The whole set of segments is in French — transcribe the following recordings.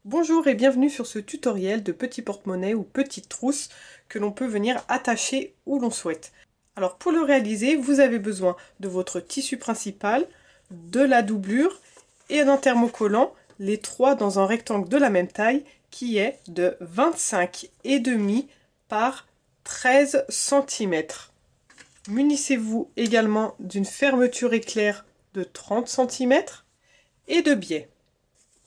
Bonjour et bienvenue sur ce tutoriel de petit porte-monnaie ou petite trousse que l'on peut venir attacher où l'on souhaite. Alors pour le réaliser, vous avez besoin de votre tissu principal, de la doublure et d'un thermocollant, les trois dans un rectangle de la même taille qui est de 25,5 par 13 cm. Munissez-vous également d'une fermeture éclair de 30 cm et de biais.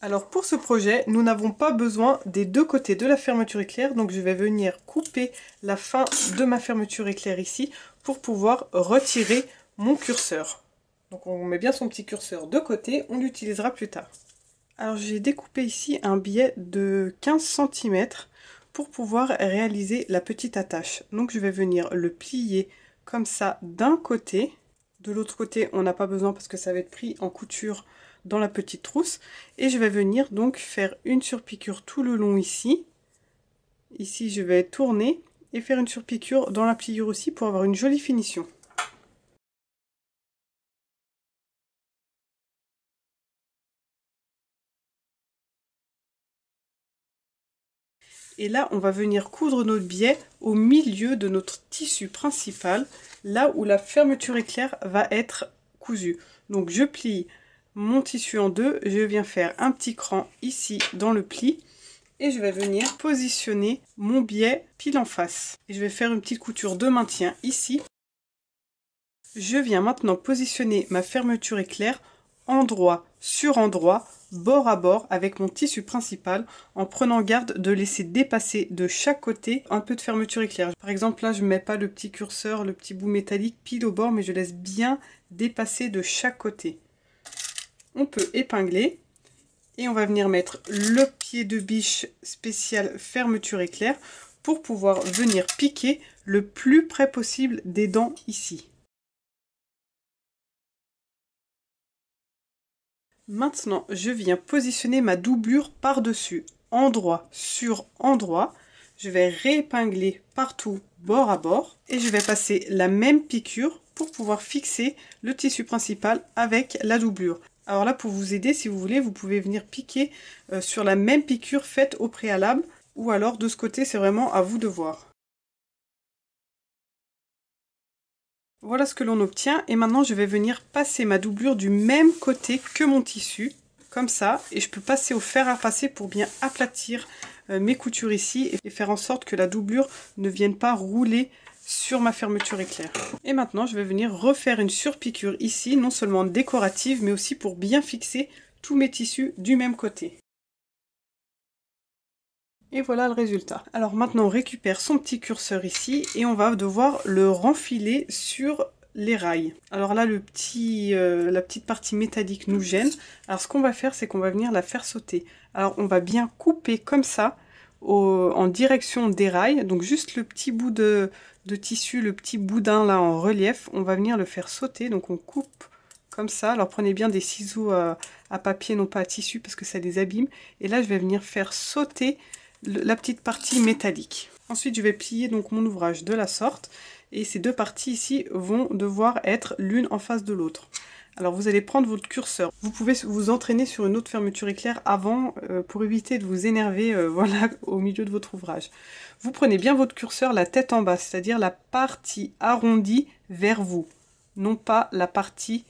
Alors pour ce projet, nous n'avons pas besoin des deux côtés de la fermeture éclair, donc je vais venir couper la fin de ma fermeture éclair ici pour pouvoir retirer mon curseur. Donc on met bien son petit curseur de côté, on l'utilisera plus tard. Alors j'ai découpé ici un biais de 15 cm pour pouvoir réaliser la petite attache. Donc je vais venir le plier comme ça d'un côté. De l'autre côté, on n'a pas besoin parce que ça va être pris en couture dans la petite trousse. Et je vais venir donc faire une surpiqûre tout le long ici. Ici, je vais tourner et faire une surpiqûre dans la pliure aussi pour avoir une jolie finition. Et là, on va venir coudre notre biais au milieu de notre tissu principal, là où la fermeture éclair va être cousue. Donc je plie mon tissu en deux, je viens faire un petit cran ici dans le pli et je vais venir positionner mon biais pile en face. Et je vais faire une petite couture de maintien ici. Je viens maintenant positionner ma fermeture éclair endroit sur endroit, bord à bord avec mon tissu principal en prenant garde de laisser dépasser de chaque côté un peu de fermeture éclair. Par exemple là je ne mets pas le petit curseur, le petit bout métallique pile au bord, mais je laisse bien dépasser de chaque côté. On peut épingler et on va venir mettre le pied de biche spécial fermeture éclair pour pouvoir venir piquer le plus près possible des dents ici. Maintenant, je viens positionner ma doublure par-dessus, endroit sur endroit. Je vais réépingler partout, bord à bord. Et je vais passer la même piqûre pour pouvoir fixer le tissu principal avec la doublure. Alors là, pour vous aider, si vous voulez, vous pouvez venir piquer sur la même piqûre faite au préalable. Ou alors, de ce côté, c'est vraiment à vous de voir. Voilà ce que l'on obtient et maintenant je vais venir passer ma doublure du même côté que mon tissu, comme ça, et je peux passer au fer à passer pour bien aplatir mes coutures ici et faire en sorte que la doublure ne vienne pas rouler sur ma fermeture éclair. Et maintenant je vais venir refaire une surpiqûre ici, non seulement décorative mais aussi pour bien fixer tous mes tissus du même côté. Et voilà le résultat. Alors maintenant on récupère son petit curseur ici et on va devoir le renfiler sur les rails. Alors là la petite partie métallique nous gêne. Alors ce qu'on va faire c'est qu'on va venir la faire sauter. Alors on va bien couper comme ça en direction des rails. Donc juste le petit bout de tissu, le petit boudin là en relief, on va venir le faire sauter. Donc on coupe comme ça. Alors prenez bien des ciseaux à papier, non pas à tissu parce que ça les abîme. Et là je vais venir faire sauter la petite partie métallique. Ensuite je vais plier donc mon ouvrage de la sorte et ces deux parties ici vont devoir être l'une en face de l'autre. Alors vous allez prendre votre curseur, vous pouvez vous entraîner sur une autre fermeture éclair avant pour éviter de vous énerver voilà, au milieu de votre ouvrage. Vous prenez bien votre curseur la tête en bas, c'est-à-dire la partie arrondie vers vous, non pas la partie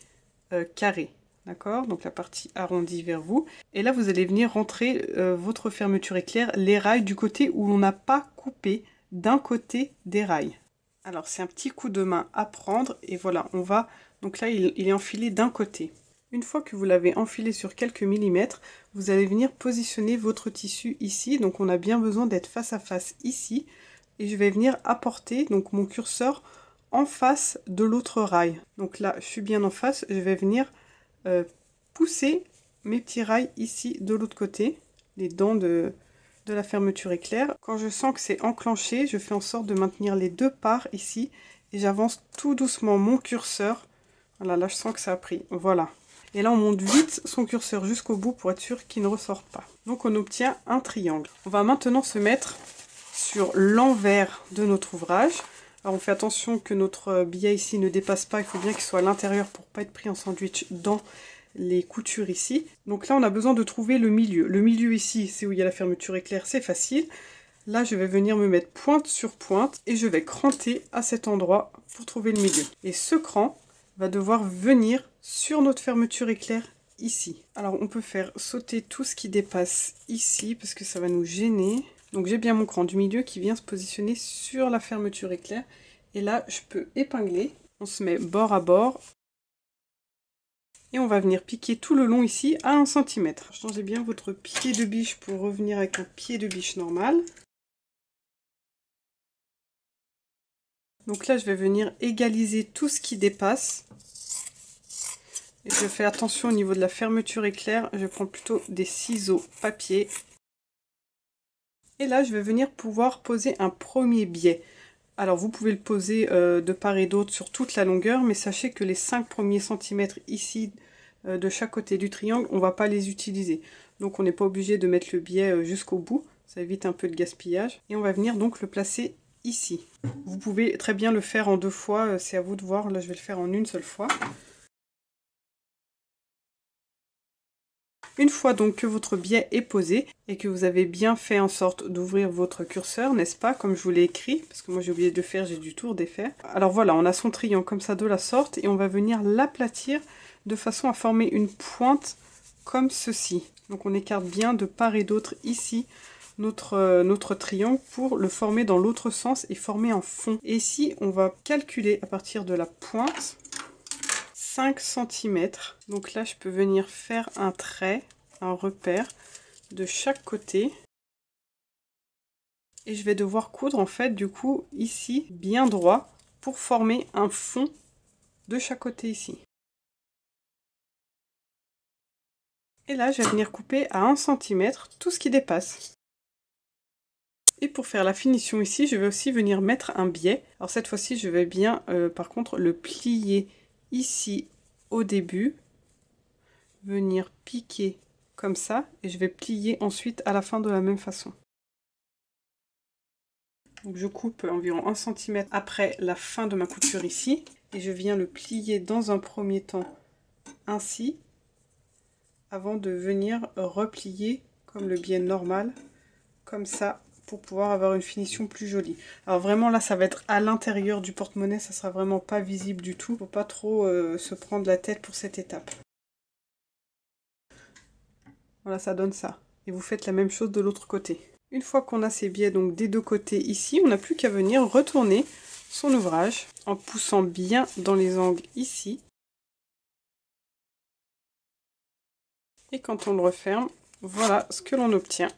carrée. D'accord, donc la partie arrondie vers vous. Et là, vous allez venir rentrer votre fermeture éclair, les rails du côté où l'on n'a pas coupé d'un côté des rails. Alors, c'est un petit coup de main à prendre. Et voilà, on va... Donc là, il est enfilé d'un côté. Une fois que vous l'avez enfilé sur quelques millimètres, vous allez venir positionner votre tissu ici. Donc, on a bien besoin d'être face à face ici. Et je vais venir apporter donc mon curseur en face de l'autre rail. Donc là, je suis bien en face. Je vais venir... pousser mes petits rails ici de l'autre côté, les dents de la fermeture éclair. Quand je sens que c'est enclenché, je fais en sorte de maintenir les deux parts ici et j'avance tout doucement mon curseur. Voilà, là je sens que ça a pris. Voilà. Et là on monte vite son curseur jusqu'au bout pour être sûr qu'il ne ressort pas. Donc on obtient un triangle. On va maintenant se mettre sur l'envers de notre ouvrage. Alors on fait attention que notre billet ici ne dépasse pas, il faut bien qu'il soit à l'intérieur pour ne pas être pris en sandwich dans les coutures ici. Donc là, on a besoin de trouver le milieu. Le milieu ici, c'est où il y a la fermeture éclair, c'est facile. Là, je vais venir me mettre pointe sur pointe et je vais cranter à cet endroit pour trouver le milieu. Et ce cran va devoir venir sur notre fermeture éclair ici. Alors, on peut faire sauter tout ce qui dépasse ici parce que ça va nous gêner. Donc, j'ai bien mon cran du milieu qui vient se positionner sur la fermeture éclair. Et là, je peux épingler. On se met bord à bord. Et on va venir piquer tout le long ici à 1 cm. Changez bien votre pied de biche pour revenir avec un pied de biche normal. Donc là, je vais venir égaliser tout ce qui dépasse. Et je fais attention au niveau de la fermeture éclair. Je prends plutôt des ciseaux papier. Et là, je vais venir pouvoir poser un premier biais. Alors, vous pouvez le poser de part et d'autre sur toute la longueur. Mais sachez que les 5 premiers centimètres ici, de chaque côté du triangle, on ne va pas les utiliser. Donc, on n'est pas obligé de mettre le biais jusqu'au bout. Ça évite un peu de gaspillage. Et on va venir donc le placer ici. Vous pouvez très bien le faire en 2 fois, c'est à vous de voir. Là, je vais le faire en une seule fois. Une fois donc que votre biais est posé et que vous avez bien fait en sorte d'ouvrir votre curseur, n'est-ce pas, comme je vous l'ai écrit, parce que moi j'ai oublié de le faire, j'ai dû tout redéfaire. Alors voilà, on a son triangle comme ça de la sorte et on va venir l'aplatir de façon à former une pointe comme ceci. Donc on écarte bien de part et d'autre ici notre triangle pour le former dans l'autre sens et former un fond. Et ici, on va calculer à partir de la pointe 5 cm. Donc là, je peux venir faire un trait, un repère de chaque côté. Et je vais devoir coudre en fait du coup ici bien droit pour former un fond de chaque côté ici. Et là, je vais venir couper à 1 cm tout ce qui dépasse. Et pour faire la finition ici, je vais aussi venir mettre un biais. Alors cette fois-ci, je vais bien, par contre, le plier ici au début. Venir piquer comme ça. Et je vais plier ensuite à la fin de la même façon. Donc je coupe environ 1 cm après la fin de ma couture ici. Et je viens le plier dans un premier temps ainsi. Avant de venir replier comme le biais normal. Comme ça. Pour pouvoir avoir une finition plus jolie. Alors vraiment là ça va être à l'intérieur du porte-monnaie, ça sera vraiment pas visible du tout. Faut pas trop se prendre la tête pour cette étape. Voilà, ça donne ça. Et vous faites la même chose de l'autre côté. Une fois qu'on a ces biais donc des deux côtés ici, on n'a plus qu'à venir retourner son ouvrage en poussant bien dans les angles ici. Et quand on le referme, voilà ce que l'on obtient.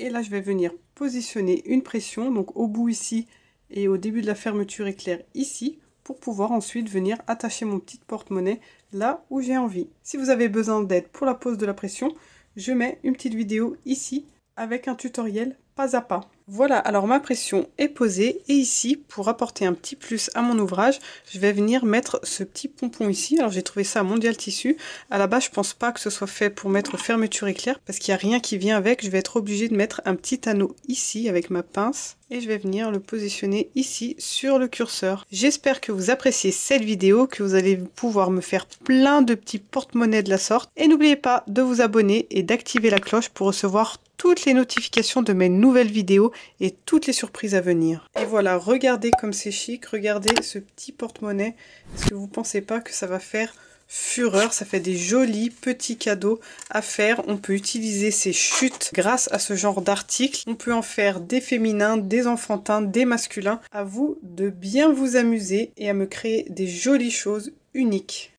Et là, je vais venir positionner une pression, donc au bout ici et au début de la fermeture éclair ici, pour pouvoir ensuite venir attacher mon petit porte-monnaie là où j'ai envie. Si vous avez besoin d'aide pour la pose de la pression, je mets une petite vidéo ici avec un tutoriel pas à pas. Voilà, alors ma pression est posée et ici, pour apporter un petit plus à mon ouvrage, je vais venir mettre ce petit pompon ici. Alors j'ai trouvé ça à Mondial Tissu. À la base, je pense pas que ce soit fait pour mettre fermeture éclair parce qu'il n'y a rien qui vient avec. Je vais être obligée de mettre un petit anneau ici avec ma pince et je vais venir le positionner ici sur le curseur. J'espère que vous appréciez cette vidéo, que vous allez pouvoir me faire plein de petits porte-monnaies de la sorte. Et n'oubliez pas de vous abonner et d'activer la cloche pour recevoir toutes les notifications de mes nouvelles vidéos et toutes les surprises à venir. Et voilà, regardez comme c'est chic, regardez ce petit porte-monnaie. Est-ce que vous pensez pas que ça va faire fureur? Ça fait des jolis petits cadeaux à faire. On peut utiliser ces chutes grâce à ce genre d'articles. On peut en faire des féminins, des enfantins, des masculins. À vous de bien vous amuser et à me créer des jolies choses uniques.